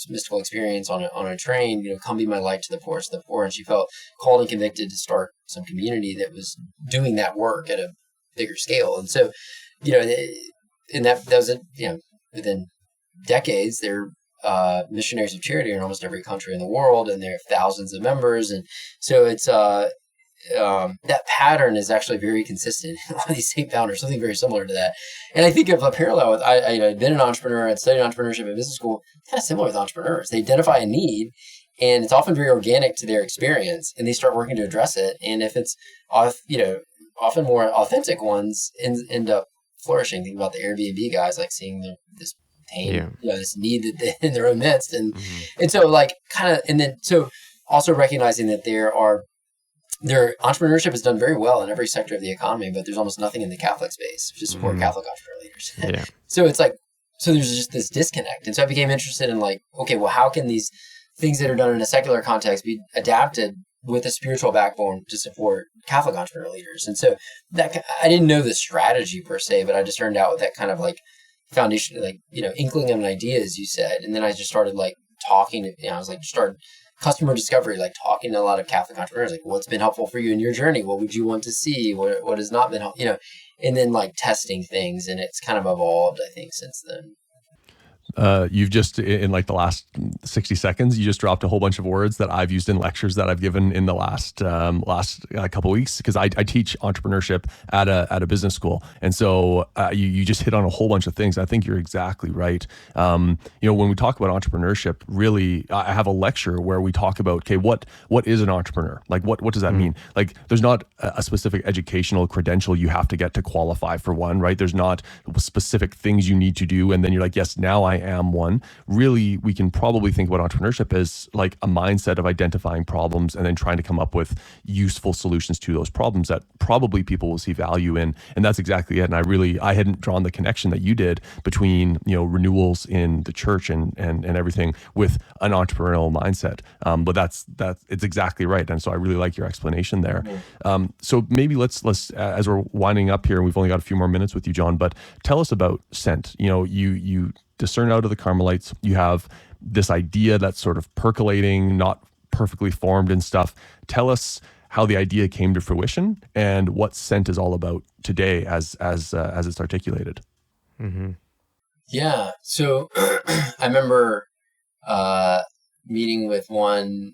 mystical experience on a train, come be my light to the poorest of the poor. And she felt called and convicted to start some community that was doing that work at a bigger scale. And so, and that was within decades, they're missionaries of charity in almost every country in the world, and they have thousands of members. And so it's that pattern is actually very consistent in a lot of these saint founders, something very similar to that. And I think of a parallel with, I'd been an entrepreneur, I'd studied entrepreneurship at business school, kind of similar with entrepreneurs. They identify a need, and it's often very organic to their experience, and they start working to address it. And if it's, often more authentic ones end up flourishing. Think about the Airbnb guys, like seeing this pain, this need that they, in their own midst. And so like kind of, and then, so also recognizing that their entrepreneurship is done very well in every sector of the economy, but there's almost nothing in the Catholic space to support Catholic entrepreneur leaders. So it's like, so there's just this disconnect. And so I became interested in like, okay, well, how can these things that are done in a secular context be adapted with a spiritual backbone to support Catholic entrepreneur leaders? And so that, I didn't know the strategy per se, but I just turned out with that kind of like foundation, like, inkling of an idea, as you said. And then I just started like talking to, I was like, started customer discovery, like talking to a lot of Catholic entrepreneurs, like what's been helpful for you in your journey? What would you want to see? What has not been helpful, and then like testing things. And it's kind of evolved, I think, since then. You've just, in like the last 60 seconds, you just dropped a whole bunch of words that I've used in lectures that I've given in the last couple of weeks, because I teach entrepreneurship at a business school. And so you just hit on a whole bunch of things. I think you're exactly right. When we talk about entrepreneurship, really, I have a lecture where we talk about, okay, what is an entrepreneur? Like, what does that mean? Like, there's not a specific educational credential you have to get to qualify for one, right? There's not specific things you need to do. And then you're like, yes, now I am one. Really, we can probably think about entrepreneurship as like a mindset of identifying problems and then trying to come up with useful solutions to those problems that probably people will see value in. And that's exactly it. And I hadn't drawn the connection that you did between, renewals in the church and everything with an entrepreneurial mindset. But that's it's exactly right. And so I really like your explanation there. So maybe let's as we're winding up here, and we've only got a few more minutes with you, John, but tell us about scent. You discern out of the Carmelites. You have this idea that's sort of percolating, not perfectly formed and stuff. Tell us how the idea came to fruition and what scent is all about today as it's articulated. Yeah. So I remember meeting with one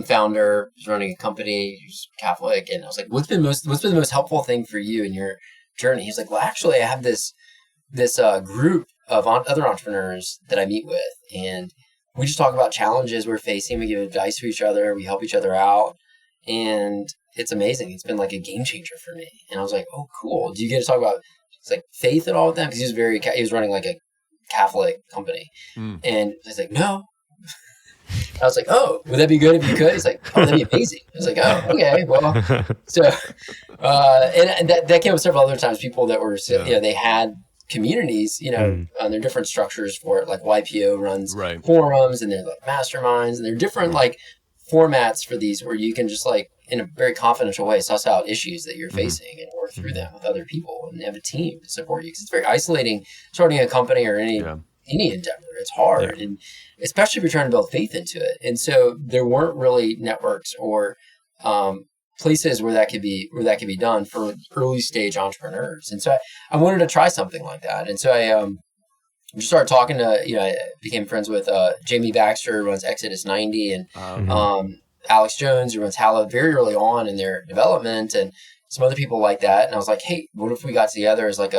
founder who's running a company who's Catholic, and I was like, what's been the most helpful thing for you in your journey? He's like, well, actually, I have this group of other entrepreneurs that I meet with, and we just talk about challenges we're facing. We give advice to each other. We help each other out, and it's amazing. It's been like a game changer for me. And I was like, oh, cool. Do you get to talk about faith at all with them? Because he was running like a Catholic company, and I was like, no. I was like, oh, would that be good if you could? He's like, oh, that'd be amazing. I was like, oh, okay, well. So, and that came up several other times. People that were, they had communities, and there are different structures for it. Like YPO runs forums, and there's like masterminds, and there are different like formats for these where you can just like in a very confidential way suss out issues that you're facing and work through them with other people and have a team to support you. Because it's very isolating starting a company or any endeavor. It's hard, and especially if you're trying to build faith into it. And so there weren't really networks or places where that could be done for early stage entrepreneurs. And so I wanted to try something like that. And so I just started talking to, I became friends with Jamie Baxter, who runs Exodus 90, and Alex Jones, who runs Hallowed, very early on in their development, and some other people like that. And I was like, hey, what if we got together as like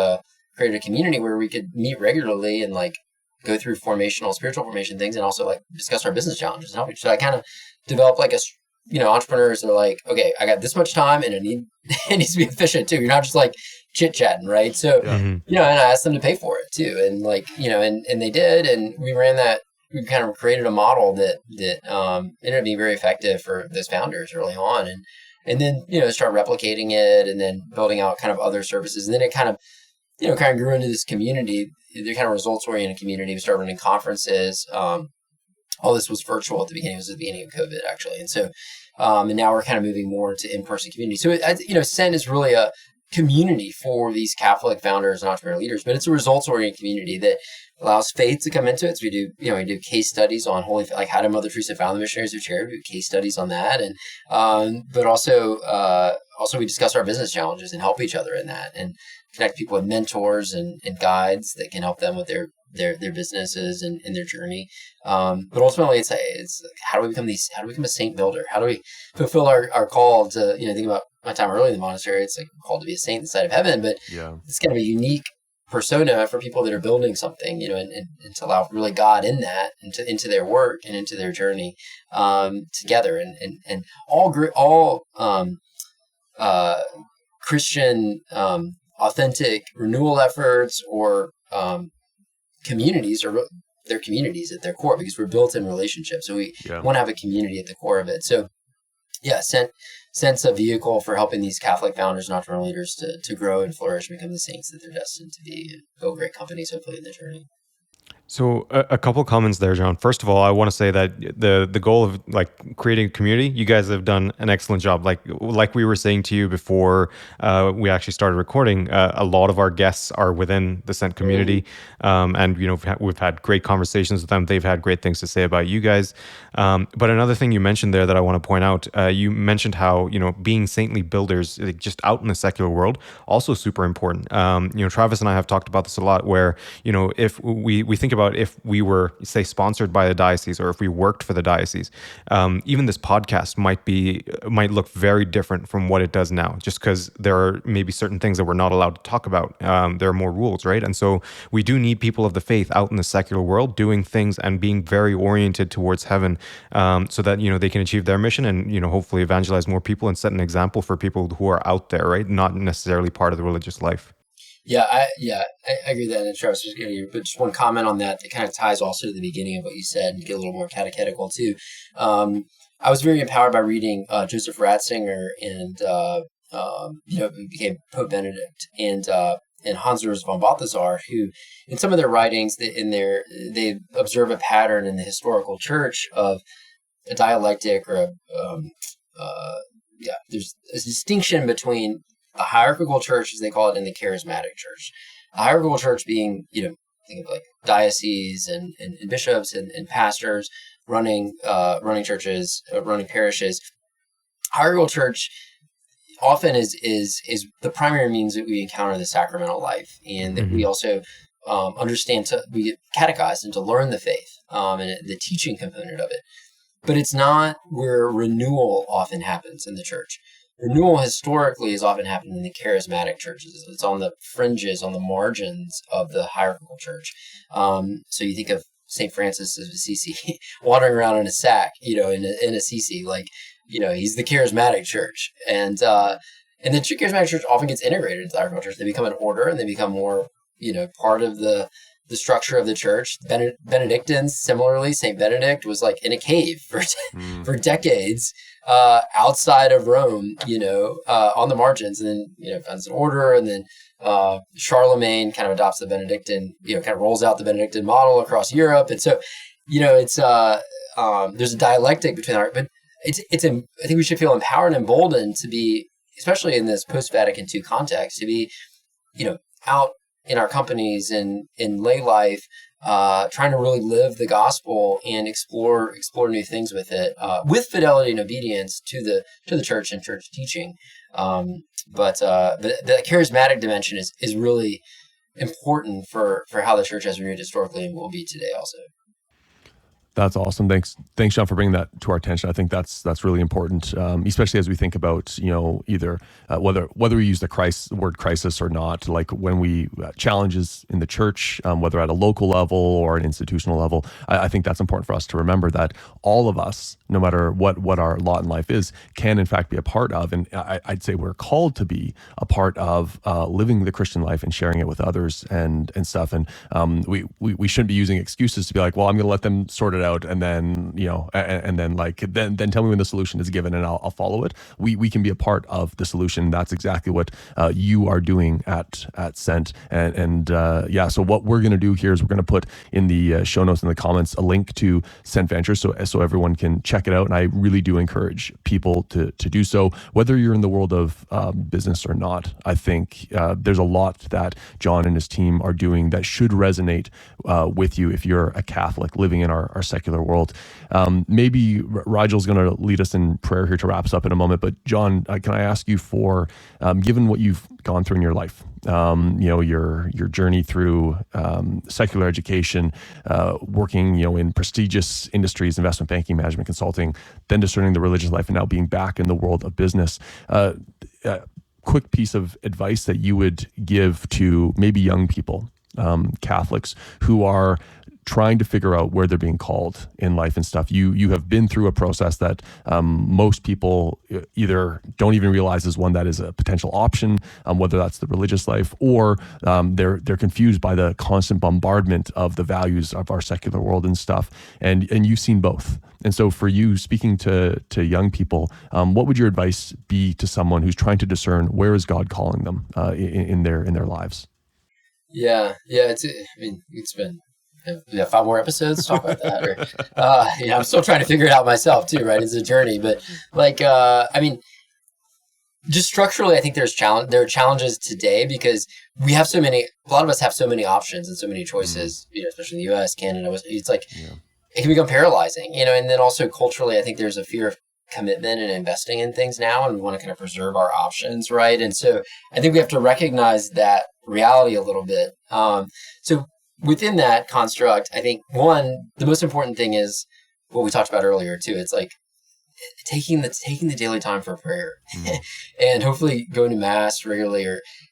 created a community where we could meet regularly and like go through spiritual formation things, and also like discuss our business challenges and help each other. So I kind of developed like entrepreneurs that are like, okay, I got this much time and it needs to be efficient too. You're not just like chit chatting, right? So, and I asked them to pay for it too. And like, and they did, and we ran that, we kind of created a model that ended up being very effective for those founders early on. And then, start replicating it and then building out kind of other services. And then it kind of grew into this community. They're kind of results-oriented community. We started running conferences. All this was virtual at the beginning. It was at the beginning of COVID, actually. And so, and now we're kind of moving more into in-person community. So, Send is really a community for these Catholic founders and entrepreneur leaders, but it's a results-oriented community that allows faith to come into it. So we do case studies on holy, like how did Mother Teresa found the Missionaries of Charity. We do case studies on that, and but also we discuss our business challenges and help each other in that, and connect people with mentors and guides that can help them with their businesses and their journey. But ultimately it's how do we become a saint builder? How do we fulfill our call to, think about my time early in the monastery, it's like called to be a saint inside of heaven, but it's kind of a unique persona for people that are building something, and to allow really God in that, into their work and into their journey, together, and all Christian, authentic renewal efforts or communities, or they're communities at their core, because we're built in relationships. So we want to have a community at the core of it. So sense a vehicle for helping these Catholic founders and entrepreneur leaders to grow and flourish and become the saints that they're destined to be, and build great companies hopefully in their journey. So a couple comments there, John. First of all, I want to say that the goal of like creating a community, you guys have done an excellent job. Like we were saying to you before we actually started recording, a lot of our guests are within the Sent community, and we've had great conversations with them. They've had great things to say about you guys. But another thing you mentioned there that I want to point out, you mentioned how being saintly builders, like, just out in the secular world, also super important. Travis and I have talked about this a lot, where if we think about if we were, say, sponsored by the diocese, or if we worked for the diocese, even this podcast might look very different from what it does now, just because there are maybe certain things that we're not allowed to talk about. There are more rules, right? And so we do need people of the faith out in the secular world doing things and being very oriented towards heaven, so that they can achieve their mission and hopefully evangelize more people and set an example for people who are out there, right? Not necessarily part of the religious life. I agree with that. And Travis was going to, but just one comment on that kind of ties also to the beginning of what you said, and get a little more catechetical too. I was very empowered by reading Joseph Ratzinger and who became Pope Benedict, and Hans Urs von Balthasar, who in some of their writings they observe a pattern in the historical church of a dialectic, or there's a distinction between a hierarchical church, as they call it, and the charismatic church. A hierarchical church being, think of like dioceses and bishops and pastors running churches, running parishes. Hierarchical church often is the primary means that we encounter the sacramental life, and that we also understand we get catechized and to learn the faith. and the teaching component of it. But it's not where renewal often happens in the church. Renewal historically has often happened in the charismatic churches. It's on the fringes, on the margins of the hierarchical church. So you think of St. Francis of Assisi wandering around in a sack, in Assisi, he's the charismatic church. And the charismatic church often gets integrated into the hierarchical church. They become an order and they become more, part of the structure of the church. Benedictines, similarly, St. Benedict was like in a cave for decades, outside of Rome, on the margins, and then, finds an order, and then Charlemagne kind of adopts the Benedictine, kind of rolls out the Benedictine model across Europe. And so, it's, there's a dialectic between art, but I think we should feel empowered and emboldened to be, especially in this post-Vatican II context, to be, out in our companies and in lay life, trying to really live the gospel and explore new things with it, with fidelity and obedience to the church and church teaching. But the charismatic dimension is really important for how the church has renewed historically and will be today also. That's awesome. Thanks, John, for bringing that to our attention. I think that's really important, especially as we think about either whether we use the word crisis or not. Like when we challenges in the church, whether at a local level or an institutional level, I think that's important for us to remember that all of us, no matter what our lot in life is, can in fact be a part of, and I'd say we're called to be a part of living the Christian life and sharing it with others and stuff. And we shouldn't be using excuses to be like, well, I'm going to let them sort it out, and then then tell me when the solution is given and I'll follow it. We can be a part of the solution. That's exactly what you are doing at Sent. So what we're going to do here is we're going to put in the show notes in the comments a link to Sent Ventures so everyone can check it out. And I really do encourage people to do so, whether you're in the world of business or not. I think there's a lot that John and his team are doing that should resonate with you if you're a Catholic living in our secular world. Maybe Rigel's going to lead us in prayer here to wrap us up in a moment. But John, can I ask you for, given what you've gone through in your life, your journey through secular education, working in prestigious industries, investment banking, management consulting, then discerning the religious life, and now being back in the world of business. Quick piece of advice that you would give to maybe young people, Catholics who are trying to figure out where they're being called in life and stuff. You have been through a process that most people either don't even realize is one that is a potential option, whether that's the religious life, or they're confused by the constant bombardment of the values of our secular world and stuff. And you've seen both. And so for you, speaking to young people, what would your advice be to someone who's trying to discern where is God calling them in their lives? Yeah. It's been 5 more episodes to talk about that. Or, I'm still trying to figure it out myself too, right? It's a journey, but just structurally, I think there are challenges today because we have a lot of us have so many options and so many choices, especially in the US, Canada. It's like, it can become paralyzing, and then also culturally, I think there's a fear of commitment and investing in things now, and we want to kind of preserve our options, right? And so I think we have to recognize that reality a little bit. So within that construct, I think the most important thing is what we talked about earlier too. It's like taking the daily time for prayer and hopefully going to mass regularly,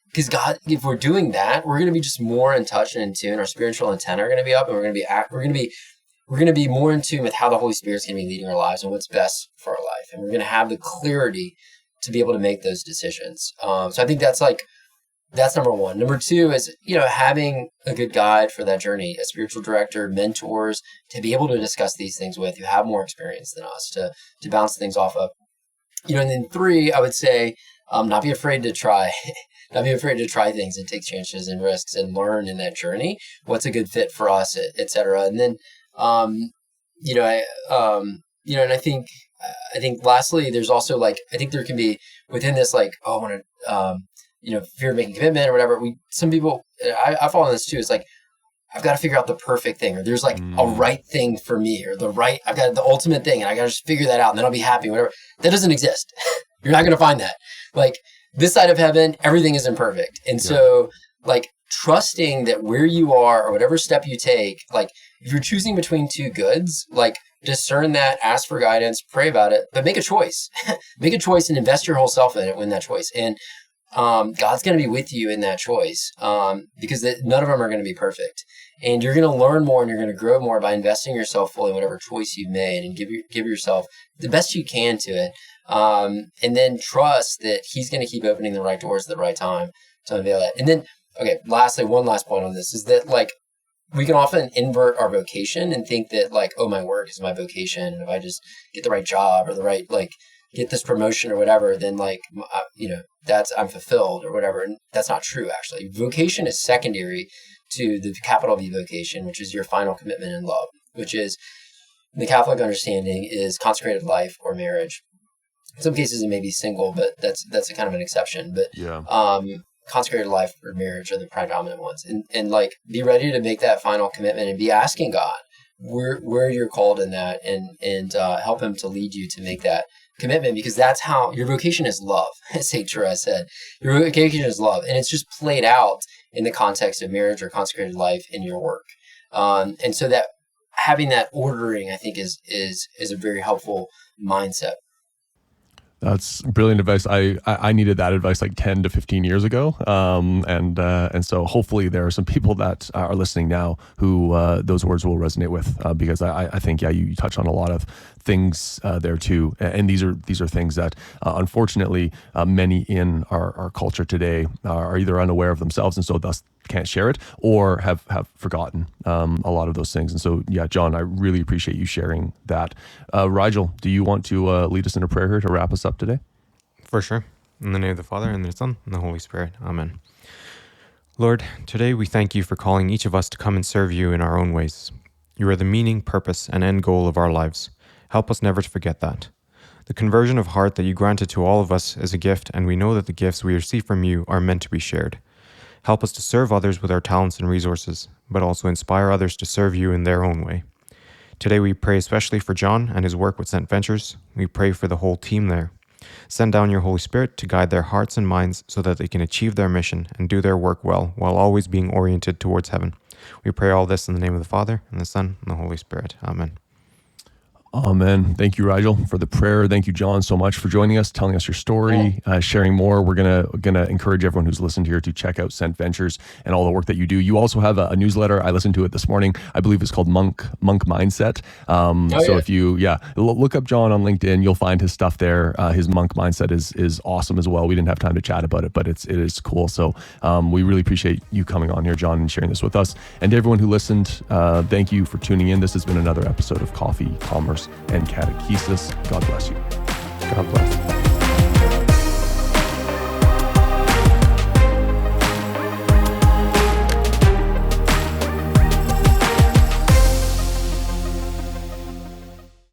because God, if we're doing that, we're going to be just more in touch and in tune. Our spiritual antenna are going to be up, and we're going to be more in tune with how the Holy Spirit's going to be leading our lives and what's best for our life. And we're going to have the clarity to be able to make those decisions. So I think that's number one. Number two is, having a good guide for that journey, a spiritual director, mentors, to be able to discuss these things with, who have more experience than us, to bounce things off of. And then 3, I would say, not be afraid to try, not be afraid to try things and take chances and risks and learn in that journey, what's a good fit for us, et cetera. And then, and I think lastly, there's also I think there can be within this, I want to, fear of making commitment or whatever. Some people, I fall in this too. It's like, I've got to figure out the perfect thing, or there's a right thing for me, or I've got the ultimate thing and I got to just figure that out and then I'll be happy, whatever. That doesn't exist. You're not going to find that. This side of heaven, everything is imperfect. And so trusting that where you are or whatever step you take, like if you're choosing between two goods, like discern that, ask for guidance, pray about it, but make a choice. Make a choice and invest your whole self in it in that choice. And God's going to be with you in that choice because none of them are going to be perfect. And you're going to learn more and you're going to grow more by investing yourself fully in whatever choice you've made, and give yourself the best you can to it. And then trust that he's going to keep opening the right doors at the right time to unveil it. And then, okay, lastly, one last point on this is that, like, we can often invert our vocation and think that, like, oh, my work is my vocation. And if I just get the right job or the right, like, get this promotion or whatever, then, like, I'm fulfilled or whatever. And that's not true, actually. Vocation is secondary to the capital V vocation, which is your final commitment in love, which is, the Catholic understanding, is consecrated life or marriage. In some cases it may be single, but that's a kind of an exception. But consecrated life or marriage are the predominant ones. And like, be ready to make that final commitment and be asking God where you're called in that, and help him to lead you to make that commitment, because that's how your vocation is love, as St. Therese said. Your vocation is love, and it's just played out in the context of marriage or consecrated life in your work. And so that having that ordering, I think, is a very helpful mindset. That's brilliant advice. I needed that advice like 10 to 15 years ago. And so hopefully there are some people that are listening now who those words will resonate with, because I think, you touch on a lot of things there too. And these are things that unfortunately many in our culture today are either unaware of themselves and so thus can't share it, or have forgotten a lot of those things. And so, John, I really appreciate you sharing that. Rigel, do you want to lead us in a prayer here to wrap us up today? For sure. In the name of the Father, and the Son, and the Holy Spirit. Amen. Lord, today we thank you for calling each of us to come and serve you in our own ways. You are the meaning, purpose, and end goal of our lives. Help us never to forget that. The conversion of heart that you granted to all of us is a gift, and we know that the gifts we receive from you are meant to be shared. Help us to serve others with our talents and resources, but also inspire others to serve you in their own way. Today we pray especially for John and his work with St. Ventures. We pray for the whole team there. Send down your Holy Spirit to guide their hearts and minds so that they can achieve their mission and do their work well while always being oriented towards heaven. We pray all this in the name of the Father, and the Son, and the Holy Spirit. Amen. Amen. Thank you, Rigel, for the prayer. Thank you, John, so much for joining us, telling us your story, sharing more. We're gonna encourage everyone who's listened here to check out St. Ventures and all the work that you do. You also have a newsletter. I listened to it this morning. I believe it's called Monk Mindset. If you look up John on LinkedIn, you'll find his stuff there. His Monk Mindset is awesome as well. We didn't have time to chat about it, but it is cool. So we really appreciate you coming on here, John, and sharing this with us. And to everyone who listened, thank you for tuning in. This has been another episode of Coffee, Commerce, and Catechesis. God bless you. God bless.